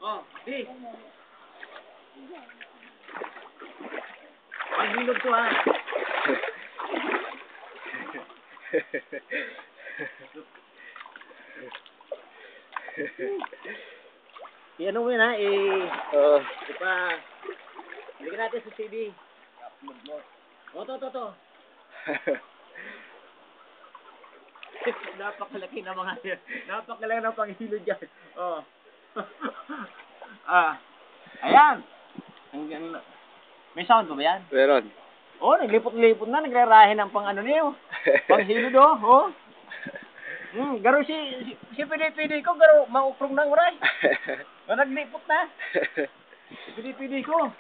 Oh, di. Paghilog to ha. Ano mo yun ha? Bigyan natin sa CD. To. Napakalaki na mga yan. Napakalaki ng panghilod dyan. Oh. Ayan. May sound pa ba yan? Meron. Oh, naglipot-lipot na. Nagrarahin ng pang ano niyo. Panghilod oh. Garo si pidi-pidi ko. Garo maukrong ng uray. Naglipot na. Pidi-pidi ko.